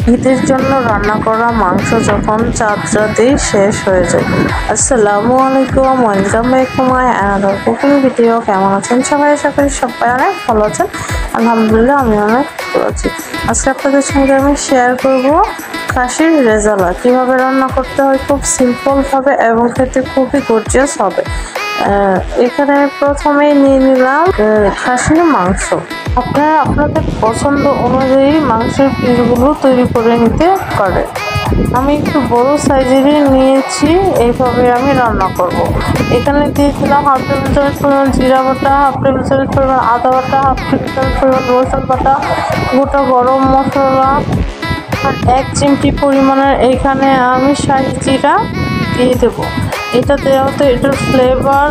ঈদের জন্য রান্না করা মাংস যখন চাঁদরাতেই শেষ হয়ে যায়। আসসালামু আলাইকুম, welcome back to my another cooking video. কেমন আছেন সবাই? আশা করি সবাই অনেক ভালো আছেন। আলহামদুলিল্লাহ আমি অনেক ভালো আছি। আজকে আপনাদের সঙ্গে আমি শেয়ার করব খাসির রেজালা কিভাবে রান্না করতে হয়, খুব সিম্পল ভাবে এবং খেতে খুবই গর্জিয়াস হবে। এখানে প্রথমেই নিয়ে নিলাম খাসির মাংস। আপনারা আপনাদের পছন্দ অনুযায়ী মাংসের পিসগুলো তৈরি করে নিতে পারেন। আমি একটু বড় সাইজেরই নিয়েছি, এইভাবে আমি রান্না করব। এখানে দিয়ে দিলাম হাফ টেবিল চামচ পরিমাণ জিরা বাটা, হাফ টেবিল চামচ পরিমাণ আদা বাটা, হাফ টেবিল চামচ পরিমাণ রসুন বাটা, গোটা গরম মশলা আর 1 চিমটি পরিমাণের এখানে আমি শাহি জিরা দিয়ে দেবো। এটা দেওয়াতে এটার ফ্লেভার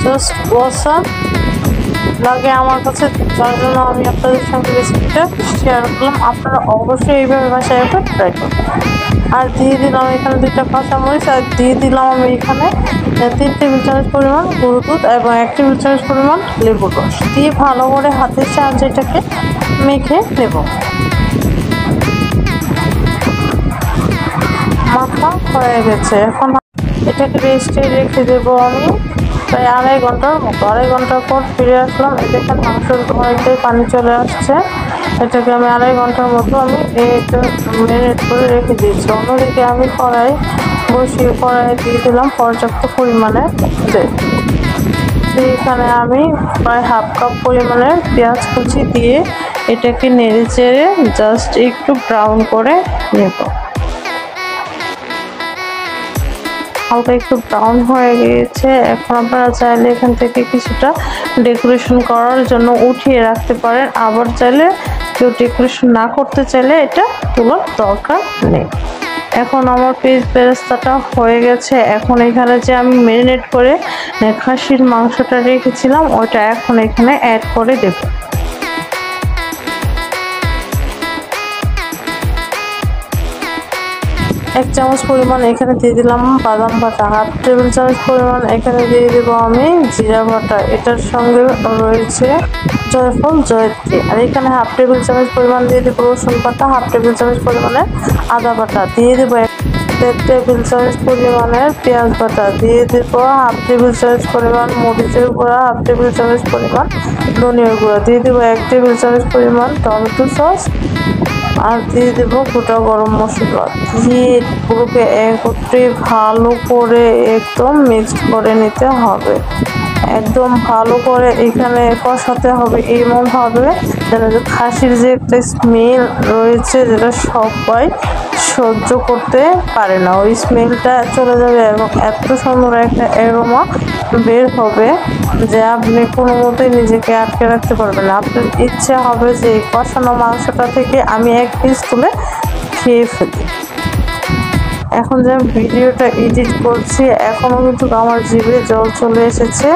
জাস্ট অসাম লাগে আমার কাছে, যার জন্য আমি আপনাদের সঙ্গে রেসিপিটা শেয়ার করলাম। আপনারা অবশ্যই এইভাবে বাসায় একবার ট্রাই করবেন। আর দিয়ে দিলাম এখানে 2টা কাঁচামরিচ, আর দিয়ে দিলাম আমি এখানে 3 টেবিল চামচ পরিমাণ গরুর দুধ এবং 1 টেবিল চামচ পরিমাণ লেবুর রস দিয়ে ভালো করে হাতের সাহায্যে এটাকে মেখে নেব। মাখা হয়ে গেছে, এখন এটাকে রেস্টে রেখে দেবো আমি প্রায় আড়াই ঘন্টার মতো। আড়াই ঘন্টা পর ফিরে আসলাম। এটাকে মাংসের অনেকটাই পানি চলে আসছে। এটাকে আমি আড়াই ঘন্টার মতো আমি এটা ম্যারিনেট করে রেখে দিয়েছি। অন্যদিকে আমি কড়াই দিয়ে দিলাম পর্যাপ্ত পরিমাণে তেল। এখানে আমি প্রায় হাফ কাপ পরিমাণের পেঁয়াজ কুচি দিয়ে এটাকে নেড়ে চেড়ে জাস্ট একটু ব্রাউন করে নেব। হালকা একটু ব্রাউন হয়ে গিয়েছে। এখন আপনারা চাইলে এখান থেকে কিছুটা ডেকোরেশন করার জন্য উঠিয়ে রাখতে পারেন, আবার চাইলে কেউ ডেকোরেশন না করতে চাইলে এটা তোলার দরকার নেই। এখন আমার বেরেস্তাটা হয়ে গেছে। এখন এখানে যে আমি ম্যারিনেট করে খাসির মাংসটা রেখেছিলাম ওটা এখন এখানে অ্যাড করে দেব। 1 চামচ পরিমাণ এখানে দিয়ে দিলাম বাদাম বাটা, হাফ টেবিল চামচ পরিমাণ এখানে দিয়ে দেব আমি জিরা বাটা, এটার সঙ্গে রয়েছে জয়ফল জয়ত্রী, আর এখানে হাফ টেবিল চামচ পরিমাণ দিয়ে দেবো রসুন বাটা, হাফ টেবিল চামচ পরিমাণের আদা বাটা দিয়ে দেবো, 1 টেবিল চামচ পরিমাণের পেঁয়াজ বাটা দিয়ে দেবো, হাফ টেবিল চামচ পরিমাণ মরিচের গুঁড়া, হাফ টেবিল চামচ পরিমাণ ধনিয়ার গুঁড়া দিয়ে দেবো, 1 টেবিল চামচ পরিমাণ টমেটো সস, আর দিয়ে দেবো গোটা গরম মশলা দিয়ে পুরোকে একত্রে ভালো করে একদম মিক্সড করে নিতে হবে। একদম ভালো করে এখানে কষাতে হবে এমন ভাবে যেন খাসির যে একটা স্মেল রয়েছে যেটা সবাই সহ্য করতে পারে না, ওই স্মেলটা চলে যাবে এবং এত সুন্দর একটা অ্যারোমা বের হবে যে আপনি কোনো মতেই নিজেকে আটকে রাখতে পারবেন না। আপনার ইচ্ছে হবে যে এই কষানো মাংসটা থেকে আমি 1 পিস তুলে খেয়ে ফেলি। এখন যে ভিডিওটা এডিট করছি এখনও কিন্তু আমার জিভে জল চলে এসেছে।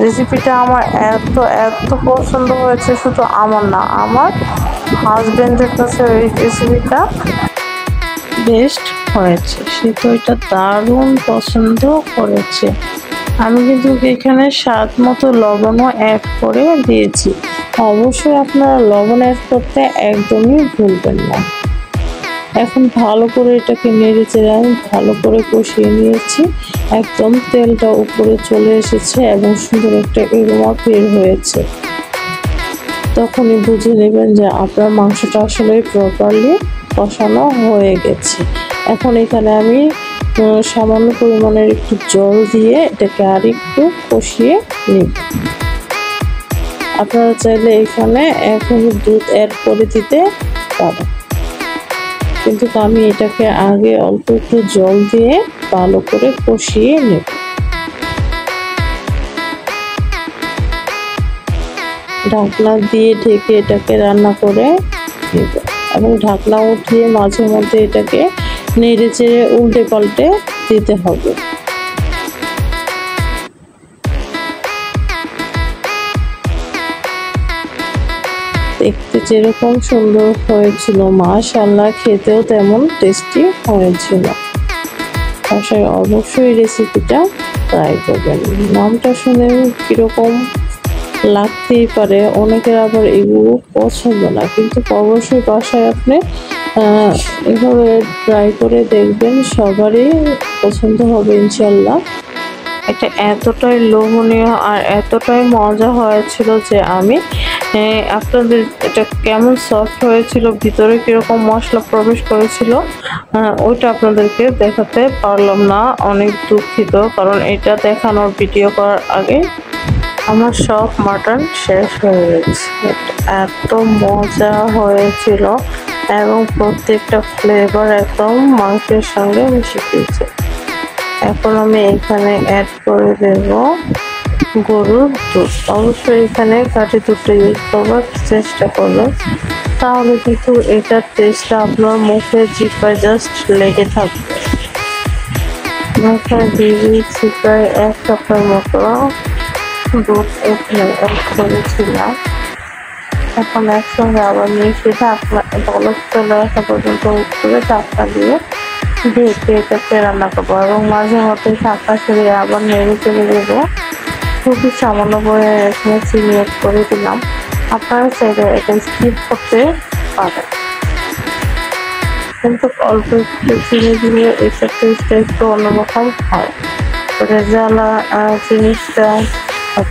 রেসিপিটা আমার এত পছন্দ হয়েছে, শুধু আমার না, আমার হাজবেন্ডের কাছে এই রেসিপিটা বেস্ট হয়েছে। সে তো এটা দারুণ পছন্দ করেছে। আমি কিন্তু এখানে স্বাদ মতো লবণও অ্যাড করে দিয়েছি। অবশ্যই আপনারা লবণ অ্যাড করতে একদমই ভুলবেন না। এখন ভালো করে এটাকে নেড়ে চেড়ে আমি ভালো করে কষিয়ে নিয়েছি। একদম তেলটা উপরে চলে এসেছে এবং সুন্দর একটা অ্যারোমা বের হয়েছে। তখনই বুঝে নেবেন যে আপনার মাংসটা আসলে প্রপারলি কষানো হয়ে গেছে। এখন এখানে আমি সামান্য পরিমাণের একটু জল দিয়ে এটাকে আর একটু কষিয়ে নিব। আপনারা চাইলে এখানে এখন দুধ অ্যাড করে দিতে পারেন, কিন্তু আমি এটাকে আগে অল্প একটু জল দিয়ে ভালো করে কষিয়ে নেব। ঢাকনা দিয়ে ঢেকে এটাকে রান্না করে নেব এবং ঢাকনা উঠিয়ে মাঝে মধ্যে এটাকে নেড়ে চেড়ে উল্টে পাল্টে দিতে হবে। দেখতে যেরকম সুন্দর হয়েছিল, মাশাআল্লাহ খেতেও তেমন টেস্টি হয়েছিল। অবশ্যই রেসিপিটা ট্রাই করবেন। নামটা শুনে কিরকম লাগতেই পারে, অনেকের আবার এগুলো পছন্দ না, কিন্তু অবশ্যই বাসায় আপনি এভাবে ট্রাই করে দেখবেন, সবারই পছন্দ হবে ইনশাল্লাহ। এটা এতটাই লোভনীয় আর এতটাই মজা হয়েছিল যে আমি আপনাদের এটা কেমন সফট হয়েছিল, ভিতরে কিরকম মশলা প্রবেশ করেছিল ওইটা আপনাদেরকে দেখাতে পারলাম না, অনেক দুঃখিত। কারণ এটা দেখানোর ভিডিও করার আগে আমার সব মাটন শেষ হয়ে গেছে। এত মজা হয়েছিল এবং প্রত্যেকটা ফ্লেভার একদম মাংসের সঙ্গে মিশে গিয়েছে। এখন আমি এখানে অ্যাড করে দেব গরুর দুধ। অবশ্যই এখানে খাঁটি দুধটা ইউজ করবার চেষ্টা করবেন, তাহলে কিন্তু এটার টেস্টটা আপনার মুখে জিহ্বায় জাস্ট লেগে থাকবে। এখানে দিয়ে দিয়েছি প্রায় 1 কাপের মতো দুধ এখানে অ্যাড করেছিলাম। এখন একসঙ্গে আবার মিশিয়ে ঢাকনা বলক চলে আসা পর্যন্ত উপরে ঢাকনা দিয়ে ঢেকে এটাকে রান্না করবো এবং মাঝে মধ্যে ঢাকা সরিয়ে আবার নেড়ে চেড়ে দেবো। খুবই সামান্য করে এখানে চিনি অ্যাড করে দিলাম, আপনারা চাইলে এটা স্কিপ করতে পারেন, কিন্তু অল্প একটু চিনি দিলে এটার টেস্টটা একটু অন্যরকম হয়। রেজালা জিনিসটা,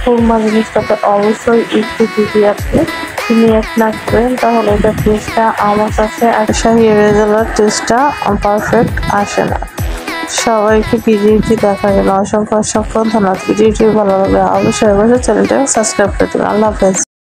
খুরমা জিনিসটাতে অবশ্যই একটু যদি আপনি চিনি অ্যাড না করেন তাহলে এটার টেস্টটা আমার কাছে শাহী রেজালার টেস্টটা পারফেক্ট আসে না। সবাইকে ভিডিওটি দেখার জন্য অসংখ্য ধন্যবাদ। ভিডিওটি ভালো লাগলে অবশ্যই চ্যানেলটা সাবস্ক্রাইব করে দেবেন। আল্লাহ হাফেজ।